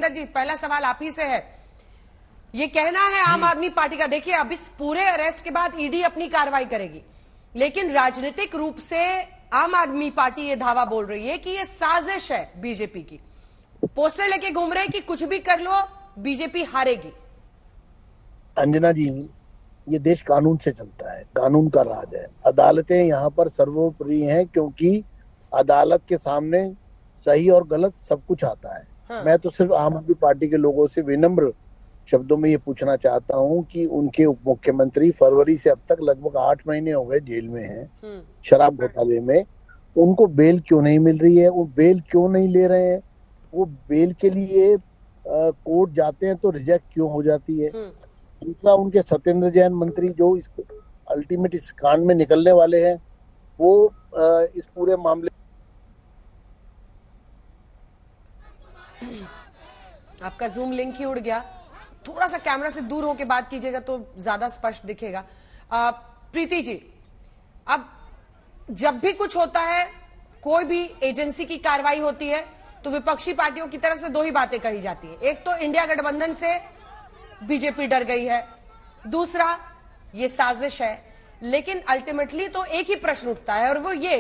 विजेंद्र जी, पहला सवाल आप ही से है। ये कहना है आम आदमी पार्टी का, देखिए अब इस पूरे अरेस्ट के बाद ईडी अपनी कार्रवाई करेगी, लेकिन राजनीतिक रूप से आम आदमी पार्टी ये दावा बोल रही है कि ये साजिश है बीजेपी की। पोस्टर लेके घूम रहे हैं कि कुछ भी कर लो बीजेपी हारेगी। अंजना जी, ये देश कानून से चलता है, कानून का राज है। अदालतें यहाँ पर सर्वोपरि हैं, क्योंकि अदालत के सामने सही और गलत सब कुछ आता है। हाँ। मैं तो सिर्फ आम आदमी पार्टी के लोगों से विनम्र शब्दों में ये पूछना चाहता हूँ कि उनके उप मुख्यमंत्री फरवरी से अब तक लगभग 8 महीने हो गए जेल में हैं शराब घोटाले में। उनको बेल क्यों नहीं मिल रही है? वो बेल क्यों नहीं ले रहे हैं? वो बेल के लिए कोर्ट जाते हैं तो रिजेक्ट क्यों हो जाती है? दूसरा, उनके सत्येंद्र जैन मंत्री जो इस अल्टीमेट इस कांड में निकलने वाले हैं, वो इस पूरे मामले। आपका जूम लिंक ही उड़ गया, थोड़ा सा कैमरा से दूर होकर बात कीजिएगा तो ज्यादा स्पष्ट दिखेगा। प्रीति जी, अब जब भी कुछ होता है, कोई भी एजेंसी की कार्रवाई होती है, तो विपक्षी पार्टियों की तरफ से दो ही बातें कही जाती है। एक तो इंडिया गठबंधन से बीजेपी डर गई है, दूसरा ये साजिश है। लेकिन अल्टीमेटली तो एक ही प्रश्न उठता है, और वो ये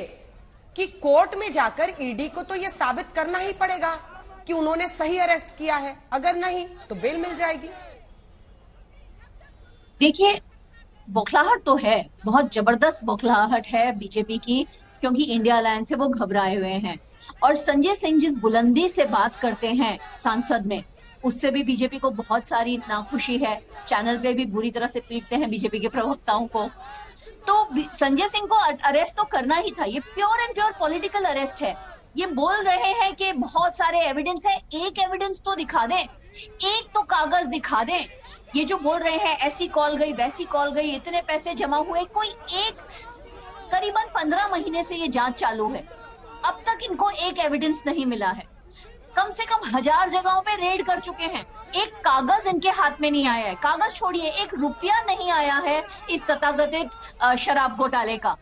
कि कोर्ट में जाकर ईडी को तो ये साबित करना ही पड़ेगा कि उन्होंने सही अरेस्ट किया है, अगर नहीं तो बेल मिल जाएगी। देखिए, बौखलाहट तो है, बहुत जबरदस्त बौखलाहट है बीजेपी की, क्योंकि इंडिया अलायंस से वो घबराए हुए हैं। और संजय सिंह जिस बुलंदी से बात करते हैं सांसद में, उससे भी बीजेपी को बहुत सारी नाखुशी है। चैनल पे भी बुरी तरह से पीटते हैं बीजेपी के प्रवक्ताओं को। तो संजय सिंह को अरेस्ट तो करना ही था। ये pure and pure political arrest है। ये बोल रहे हैं कि बहुत सारे एविडेंस है, एक एविडेंस तो दिखा दें, एक तो कागज दिखा दें। ये जो बोल रहे हैं ऐसी कॉल गई, वैसी कॉल गई, इतने पैसे जमा हुए, कोई एक, करीबन 15 महीने से ये जांच चालू है, अब तक इनको एक एविडेंस नहीं मिला है। कम से कम 1000 जगहों पे रेड कर चुके हैं, एक कागज इनके हाथ में नहीं आया है। कागज छोड़िए, 1 रुपया नहीं आया है इस तथाकथित शराब घोटाले का।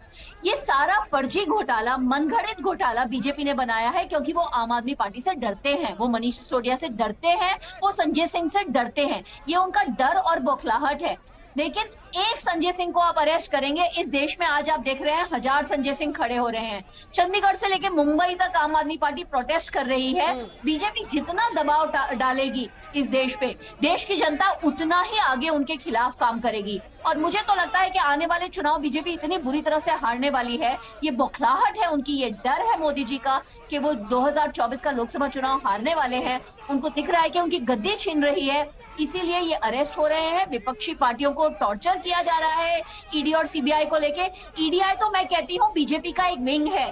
ये सारा फर्जी घोटाला, मनगढ़ंत घोटाला बीजेपी ने बनाया है, क्योंकि वो आम आदमी पार्टी से डरते हैं, वो मनीष सिसोदिया से डरते हैं, वो संजय सिंह से डरते हैं। ये उनका डर और बौखलाहट है। लेकिन एक संजय सिंह को आप अरेस्ट करेंगे, इस देश में आज आप देख रहे हैं 1000 संजय सिंह खड़े हो रहे हैं। चंडीगढ़ से लेकर मुंबई तक आम आदमी पार्टी प्रोटेस्ट कर रही है। बीजेपी जितना दबाव डालेगी इस देश पे, देश की जनता उतना ही आगे उनके खिलाफ काम करेगी। और मुझे तो लगता है कि आने वाले चुनाव बीजेपी इतनी बुरी तरह से हारने वाली है। ये बौखलाहट है उनकी, ये डर है मोदी जी का कि वो 2024 का लोकसभा चुनाव हारने वाले हैं। उनको दिख रहा है कि उनकी गद्दी छीन रही है, इसीलिए ये अरेस्ट हो रहे हैं। विपक्षी पार्टियों को टॉर्चर किया जा रहा है ईडी और सीबीआई को लेके। ईडीआई तो मैं कहती हूँ बीजेपी का एक विंग है।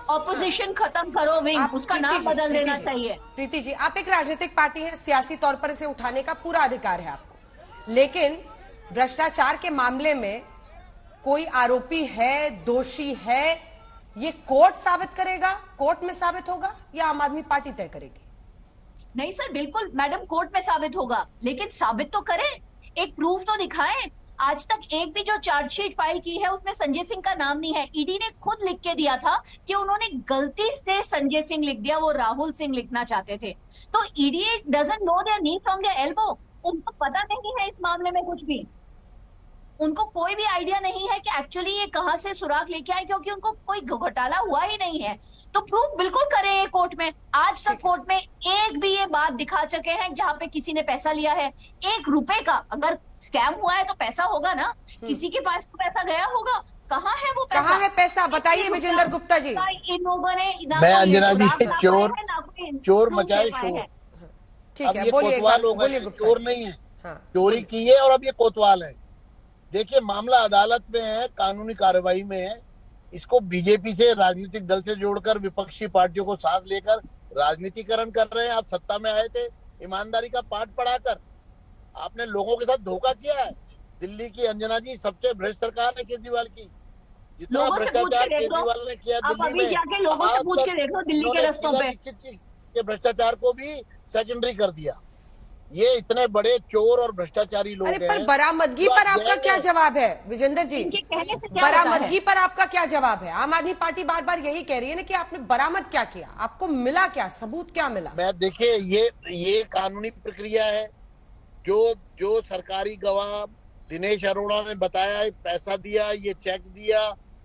ऑपोजिशन खत्म करो विंग, उसका नाम बदल देना चाहिए। प्रीति जी, आप एक राजनीतिक पार्टी है, सियासी तौर पर इसे उठाने का पूरा अधिकार है आपको, लेकिन भ्रष्टाचार के मामले में कोई आरोपी है, दोषी है, ये कोर्ट साबित करेगा, कोर्ट में साबित होगा, या आम आदमी पार्टी तय करेगी? नहीं सर, बिल्कुल मैडम, कोर्ट में साबित होगा, लेकिन साबित तो करें, एक प्रूफ तो दिखाएं। आज तक एक भी जो चार्जशीट फाइल की है उसमें संजय सिंह का नाम नहीं है। ईडी ने खुद लिख के दिया था कि उन्होंने गलती से संजय सिंह लिख दिया, वो राहुल सिंह लिखना चाहते थे। तो ED doesn't know their knee from their elbow. उनको पता नहीं है इस मामले में कुछ भी, उनको कोई भी आइडिया नहीं है कि एक्चुअली ये कहां से सुराग लेके आए, क्योंकि उनको कोई घोटाला हुआ ही नहीं है। तो प्रूफ बिल्कुल करें कोर्ट में। आज तक कोर्ट में एक भी ये बात दिखा सके हैं जहां पे किसी ने पैसा लिया है, 1 रुपए का। अगर स्कैम हुआ है तो पैसा होगा ना, किसी के पास तो पैसा गया होगा। कहाँ है वो पैसा? कहाँ है पैसा, बताइए विजेंद्र गुप्ता जी। इन लोगों ने, मैं अंजना जी, चोर मचाए शोर। ठीक है, बोलिए। चोर नहीं है, चोरी की है और अब ये कोतवाल है। देखिए, मामला अदालत में है, कानूनी कार्रवाई में है। इसको बीजेपी से, राजनीतिक दल से जोड़कर विपक्षी पार्टियों को साथ लेकर राजनीतिकरण कर रहे हैं। आप सत्ता में आए थे ईमानदारी का पाठ पढ़ाकर, आपने लोगों के साथ धोखा किया है। दिल्ली की अंजना जी सबसे भ्रष्ट सरकार है केजरीवाल की। जितना भ्रष्टाचार केजरीवाल ने किया दिल्ली में, लोगों से पूछ के देखो दिल्ली के रस्तों पे, भ्रष्टाचार को भी सेकेंडरी कर दिया। ये इतने बड़े चोर और भ्रष्टाचारी लोग अरे पर हैं। बरामदगी जो पर आप आपका गए क्या हैं। जवाब है विजेंद्र जी? इनके कहने से क्या होता बरामदगी है? पर आपका क्या जवाब है? आम आदमी पार्टी बार बार यही कह रही है ना कि आपने बरामद क्या किया, आपको मिला क्या, सबूत क्या मिला? मैं देखिए ये कानूनी प्रक्रिया है। जो जो सरकारी गवाह दिनेश अरोड़ा ने बताया, पैसा दिया, ये चेक दिया,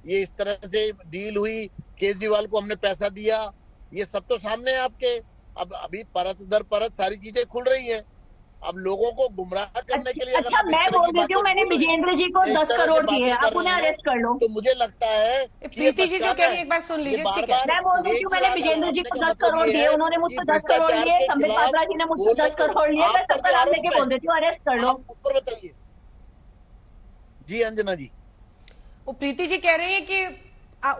ये इस तरह से डील हुई, केजरीवाल को हमने पैसा दिया, ये सब तो सामने है आपके। अब अभी परत दर परत सारी चीजें खुल रही हैं। अब लोगों को गुमराह करने के लिए अगर अच्छा, आप इस मैं तरह बोल की देती हूँ, बातें मैंने बोल रहे हैं, विजेंद्र जी को इस 10 तरह से करोड़ दिए, बातें आप कर उन्हें रहे हैं, अरेस्ट कर लो। तो मुझे लगता है कि ये प्रीति जी जो बचकाना कह रही है है। एक बार सुन ये लीजिए, बार ठीक है? बार मैं बोल देती हूँ, मैंने विजेंद्र जी को 10 करोड़ दिए, उन्होंने मुझको 10 करोड़ दिए, संबित पात्रा जी ने मुझको 10 करोड़ लिए, मैं सबका नाम लेके बोल देती हूँ, अरेस्ट कर लो। आप उस पर बताइए। जी अंजना जी, वो प्रीति जी कह रही है कि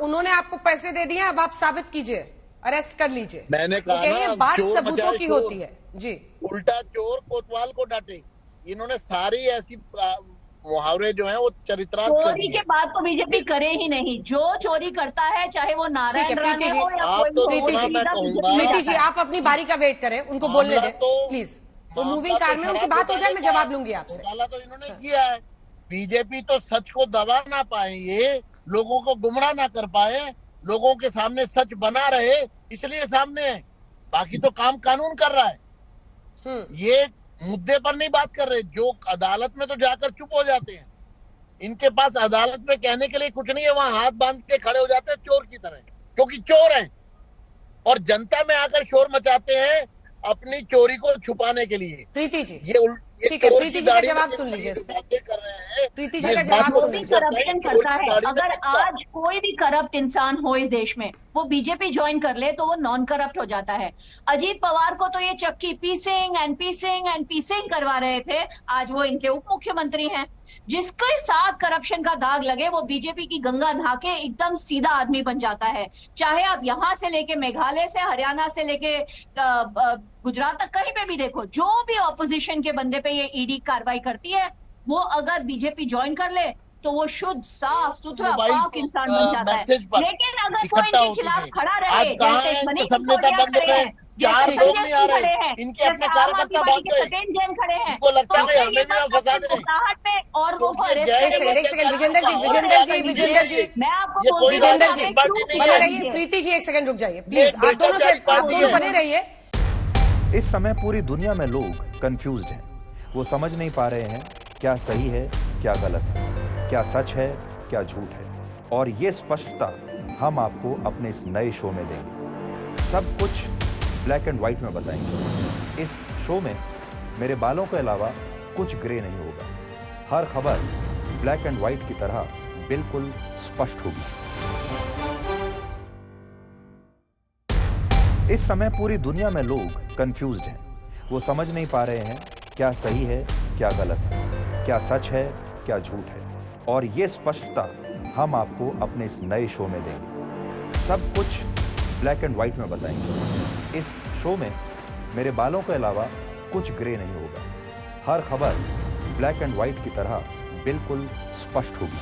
उन्होंने आपको पैसे दे दिए, अब आप साबित कीजिए, अरेस्ट कर लीजिए। मैंने वो कहा कह रही है ना, बात चोर सबूतों बचाए की चोर। होती है। जी, उल्टा चोर कोतवाल को डांटे। इन्होंने सारी ऐसी मुहावरे जो हैं वो चरित्रार्थ कर चोरी दिए। के बाद तो बीजेपी करे ही नहीं, जो चोरी करता है चाहे वो ठीक नारायण है प्रीति राणे जी, हो या आप कोई तो हो, वो प्रीति जी, सीधा मैं बीजेपी कहूंगा, में प्रीति जी जाता है। आप अपनी बारी का वेट करें, उनको बोलने मामला दें तो प्लीज। वो मामला मूविंग तो कार में उनकी शराब बात हो जाए, मैं घोटाले का जवाब है। लूंगी आपसे। घोटाला तो इन्होंने किया है। बीजेपी तो सच को दबा ना पाए, ये लोगों को गुमराह ना कर पाए, लोगों के सामने सच बना रहे, इसलिए सामने है। बाकी तो काम कानून कर रहा है। ये मुद्दे पर नहीं बात कर रहे, जो अदालत में तो जाकर चुप हो जाते हैं। इनके पास अदालत में कहने के लिए कुछ नहीं है, वहां हाथ बांध के खड़े हो जाते हैं चोर की तरह, क्योंकि चोर हैं और जनता में आकर शोर मचाते हैं अपनी चोरी को छुपाने के लिए। प्रीति जी ये ठीक है, चोर प्रीति की जी का दाढ़ी जवाब में सुन लीजिए जो इस पे। बातें कर रहे हैं, प्रीति जी ये का इस जवाब बात को सुन भी लीजिए। करप्शन चोर करता की है। दाढ़ी में अगर टिकता है। आज कोई भी करप्ट इंसान हो इस देश में, वो बीजेपी ज्वाइन कर ले तो वो नॉन करप्ट हो जाता है। अजीत पवार को तो ये चक्की पीसिंग करवा रहे थे, आज वो इनके उप मुख्यमंत्री हैं। जिसके साथ करप्शन का दाग लगे वो बीजेपी की गंगा नहा के एकदम सीधा आदमी बन जाता है। चाहे आप यहां से लेके मेघालय से, हरियाणा से लेके गुजरात तक कहीं पे भी देखो, जो भी ऑपोजिशन के बंदे पे ये ईडी कार्रवाई करती है, वो अगर बीजेपी ज्वाइन कर ले तो वो शुद्ध साफ सुथरा पाक इंसान बन जाता है। लेकिन अगर वो इनके खिलाफ खड़ा रहे, जैसे मनीष सिसोदिया खड़े हैं, जैसे संजय सिंह खड़े हैं, जैसे आम आदमी पार्टी के सत्येंद्र जैन खड़े हैं, तो फिर ये बात घबराहट में और वो एक सेकंड विजेंद्र जी मैं आपको ये कोई विजेंद्र बोलती जी हूँ, बने रहिए। प्रीति जी एक सेकंड रुक जाइए प्लीज, आप दोनों बने रहिए। इस समय पूरी दुनिया में लोग कंफ्यूज्ड हैं। वो समझ नहीं पा रहे हैं क्या सही है, क्या गलत है, क्या सच है, क्या झूठ है। और ये स्पष्टता हम आपको अपने इस नए शो में देंगे। सब कुछ ब्लैक एंड व्हाइट में बताएंगे। इस शो में मेरे बालों के अलावा कुछ ग्रे नहीं होगा। हर खबर ब्लैक एंड व्हाइट की तरह बिल्कुल स्पष्ट होगी। इस समय पूरी दुनिया में लोग कंफ्यूज्ड हैं। वो समझ नहीं पा रहे हैं क्या सही है, क्या गलत है, क्या सच है, क्या झूठ है। और ये स्पष्टता हम आपको अपने इस नए शो में देंगे। सब कुछ ब्लैक एंड व्हाइट में बताएंगे। इस शो में मेरे बालों के अलावा कुछ ग्रे नहीं होगा। हर खबर ब्लैक एंड व्हाइट की तरह बिल्कुल स्पष्ट होगी।